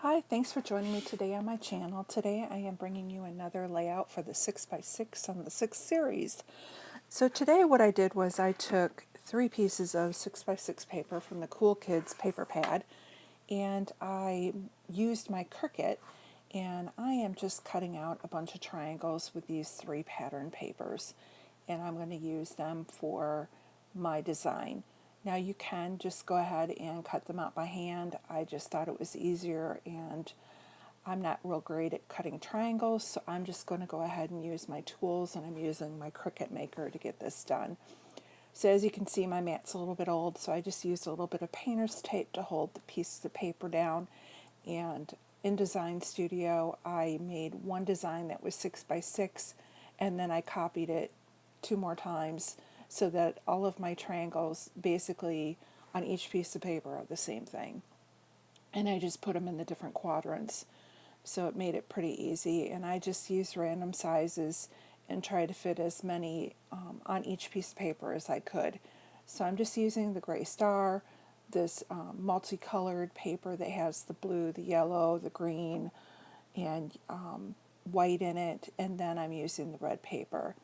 Hi, thanks for joining me today on my channel. Today I am bringing you another layout for the 6x6 on the 6 series. So today what I did was I took 3 pieces of 6x6 paper from the Cool Kids paper pad and I used my Cricut and I am just cutting out a bunch of triangles with these 3 pattern papers and I'm going to use them for my design. Now you can just go ahead and cut them out by hand. I just thought it was easier and I'm not real great at cutting triangles, so I'm just going to go ahead and use my tools, and I'm using my Cricut Maker to get this done. So as you can see, my mat's a little bit old, so I just used a little bit of painter's tape to hold the pieces of paper down. And in Design Studio, I made one design that was 6x6, and then I copied it 2 more times so that all of my triangles basically on each piece of paper are the same thing. And I just put them in the different quadrants. So it made it pretty easy, and I just used random sizes and tried to fit as many on each piece of paper as I could. So I'm just using the gray star, this multicolored paper that has the blue, the yellow, the green, and white in it, and then I'm using the red paper.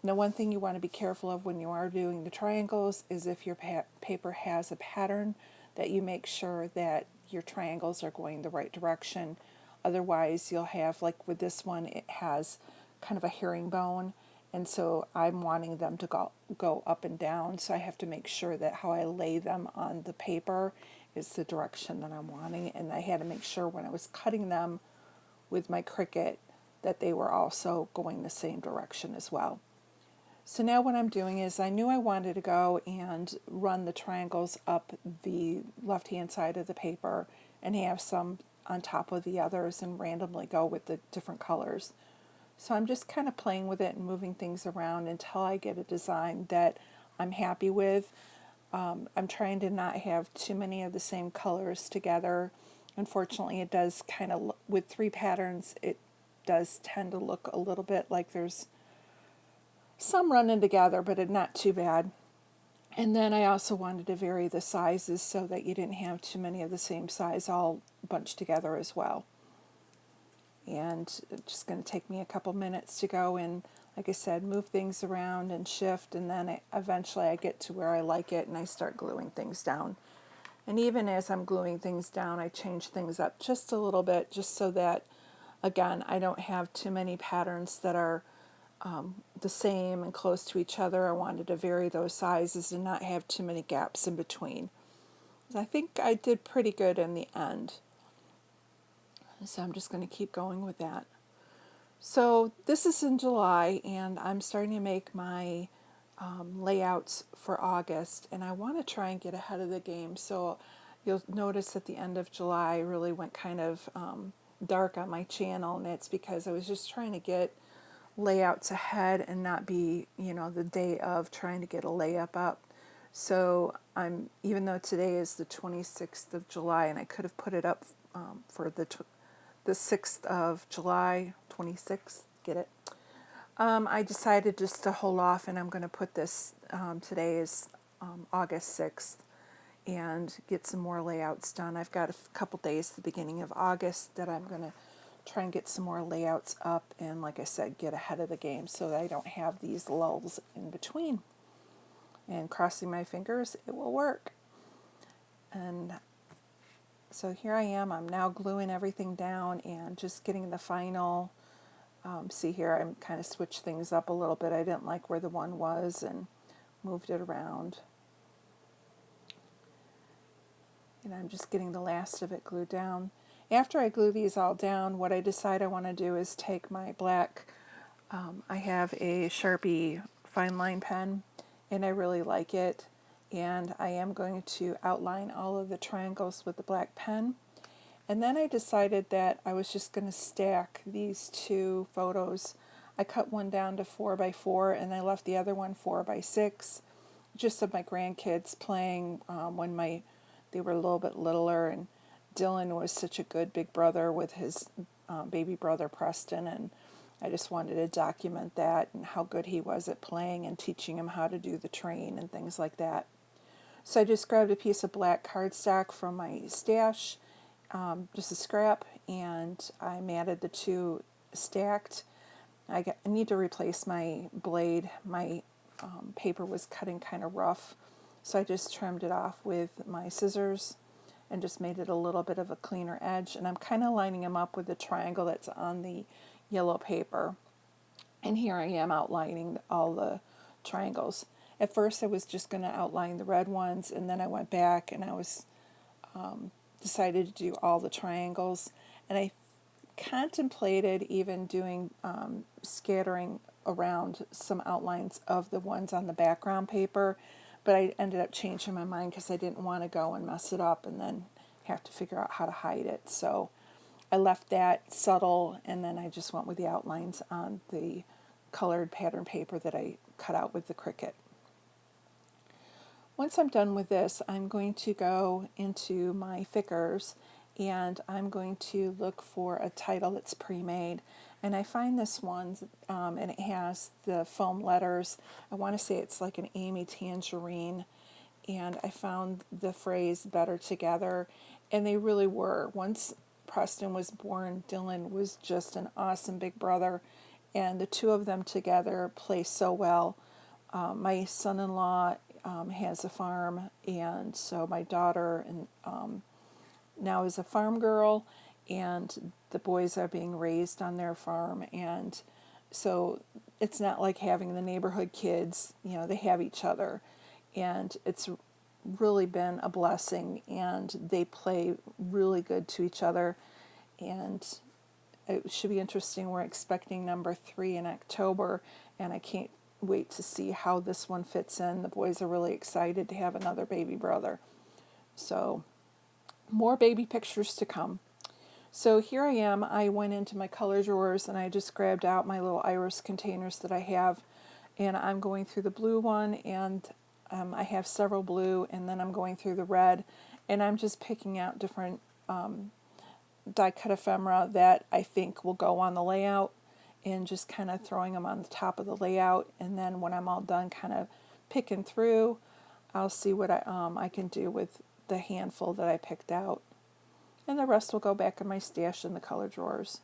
Now, one thing you want to be careful of when you are doing the triangles is if your paper has a pattern, that you make sure that your triangles are going the right direction. Otherwise, you'll have, like with this one, it has kind of a herringbone, and so I'm wanting them to go up and down, so I have to make sure that how I lay them on the paper is the direction that I'm wanting, and I had to make sure when I was cutting them with my Cricut that they were also going the same direction as well. So now what I'm doing is I knew I wanted to go and run the triangles up the left-hand side of the paper and have some on top of the others and randomly go with the different colors. So I'm just kind of playing with it and moving things around until I get a design that I'm happy with. I'm trying to not have too many of the same colors together. Unfortunately, it does kind of, with 3 patterns, it does tend to look a little bit like there's some running together, but not too bad. And then I also wanted to vary the sizes so that you didn't have too many of the same size all bunched together as well. And it's just going to take me a couple minutes to go and, like I said, move things around and shift, and then eventually I get to where I like it and I start gluing things down. And even as I'm gluing things down, I change things up just a little bit, just so that, again, I don't have too many patterns that are the same and close to each other. I wanted to vary those sizes and not have too many gaps in between. I think I did pretty good in the end. So I'm just going to keep going with that. So this is in July, and I'm starting to make my layouts for August, and I want to try and get ahead of the game. So you'll notice at the end of July I really went kind of dark on my channel, and it's because I was just trying to get layouts ahead and not be, the day of trying to get a layup up. So even though today is the 26th of July, and I could have put it up for the 6th of July, 26th, get it? I decided just to hold off, and I'm going to put this, today is August 6th, and get some more layouts done. I've got a couple days at the beginning of August that I'm going to try and get some more layouts up, and like I said, get ahead of the game so that I don't have these lulls in between. And crossing my fingers, it will work. And so here I am. I'm now gluing everything down and just getting the final. See here, I'm kind of switched things up a little bit. I didn't like where the one was and moved it around. And I'm just getting the last of it glued down. After I glue these all down, what I decide I want to do is take my black, I have a Sharpie fine line pen, and I really like it. And I am going to outline all of the triangles with the black pen. And then I decided that I was just going to stack these 2 photos. I cut one down to 4x4, and I left the other one 4x6, just of my grandkids playing when they were a little bit littler, and Dylan was such a good big brother with his baby brother Preston, and I just wanted to document that and how good he was at playing and teaching him how to do the train and things like that. So I just grabbed a piece of black cardstock from my stash, just a scrap, and I matted the two stacked. I need to replace my blade. My paper was cutting kind of rough, so I just trimmed it off with my scissors and just made it a little bit of a cleaner edge. And I'm kind of lining them up with the triangle that's on the yellow paper. And here I am outlining all the triangles. At first I was just going to outline the red ones, and then I went back and I was decided to do all the triangles. And I contemplated even doing scattering around some outlines of the ones on the background paper, but I ended up changing my mind because I didn't want to go and mess it up and then have to figure out how to hide it. So I left that subtle, and then I just went with the outlines on the colored pattern paper that I cut out with the Cricut. Once I'm done with this, I'm going to go into my thickers, and I'm going to look for a title that's pre-made. And I find this one, and it has the foam letters. I want to say it's like an Amy Tangerine, and I found the phrase "better together," and they really were. Once Preston was born, Dylan was just an awesome big brother, and the two of them together play so well. My son-in-law has a farm, and so my daughter and now is a farm girl, and the boys are being raised on their farm, and so it's not like having the neighborhood kids. They have each other, and it's really been a blessing, and they play really good to each other, and it should be interesting. We're expecting number 3 in October, and I can't wait to see how this one fits in. The boys are really excited to have another baby brother. So, more baby pictures to come. So here I am. I went into my color drawers and I just grabbed out my little iris containers that I have, and I'm going through the blue one, and I have several blue, and then I'm going through the red, and I'm just picking out different die cut ephemera that I think will go on the layout, and just kind of throwing them on the top of the layout. And then when I'm all done kind of picking through, I'll see what I can do with the handful that I picked out. And the rest will go back in my stash in the color drawers.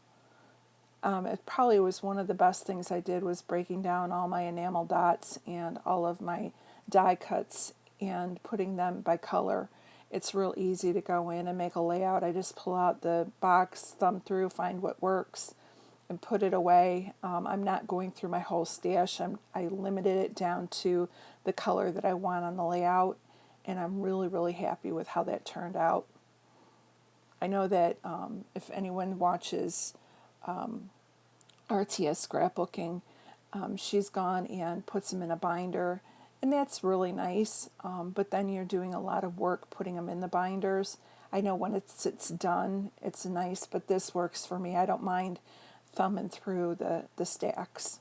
It probably was one of the best things I did, was breaking down all my enamel dots and all of my die cuts and putting them by color. It's real easy to go in and make a layout. I just pull out the box, thumb through, find what works, and put it away. I'm not going through my whole stash. I limited it down to the color that I want on the layout, and I'm really, really happy with how that turned out. I know that if anyone watches RTS scrapbooking, she's gone and puts them in a binder, and that's really nice, but then you're doing a lot of work putting them in the binders. I know when it's done, it's nice, but this works for me. I don't mind thumbing through the stacks.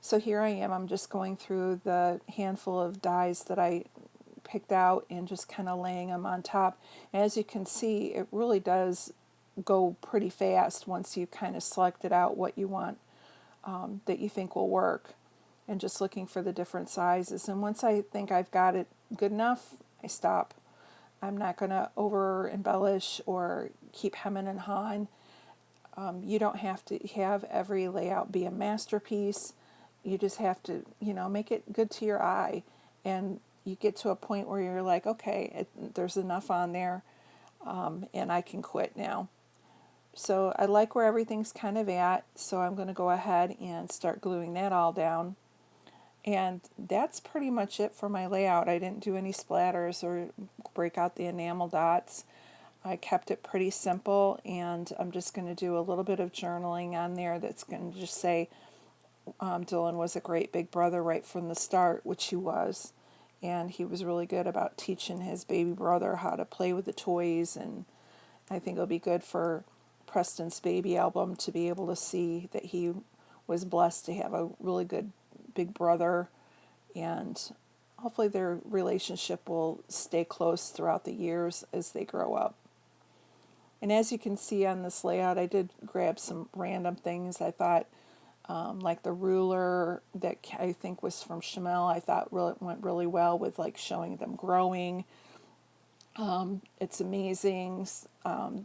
So here I am. I'm just going through the handful of dies that I picked out and just kind of laying them on top. As you can see, it really does go pretty fast once you kind of selected out what you want that you think will work, and just looking for the different sizes. And once I think I've got it good enough, I stop. I'm not going to over embellish or keep hemming and hawing. You don't have to have every layout be a masterpiece. You just have to, make it good to your eye. And you get to a point where you're like, okay, there's enough on there, and I can quit now. So I like where everything's kind of at, so I'm going to go ahead and start gluing that all down. And that's pretty much it for my layout. I didn't do any splatters or break out the enamel dots. I kept it pretty simple, and I'm just going to do a little bit of journaling on there that's going to just say Dylan was a great big brother right from the start, which he was. And he was really good about teaching his baby brother how to play with the toys, and I think it'll be good for Preston's baby album to be able to see that he was blessed to have a really good big brother, and hopefully their relationship will stay close throughout the years as they grow up. And as you can see on this layout, I did grab some random things. I thought, like the ruler that I think was from Chamel, I thought really went really well with like showing them growing. It's amazing,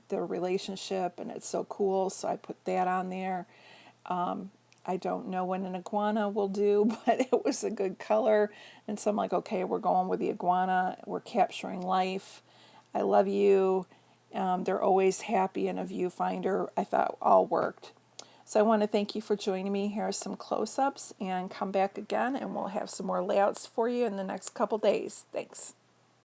their relationship, and it's so cool. So I put that on there. I don't know when an iguana will do, but it was a good color. And so I'm like, okay, we're going with the iguana. We're capturing life. I love you. They're always happy in a viewfinder. I thought all worked. So I want to thank you for joining me. Here are some close-ups, and come back again and we'll have some more layouts for you in the next couple days. Thanks.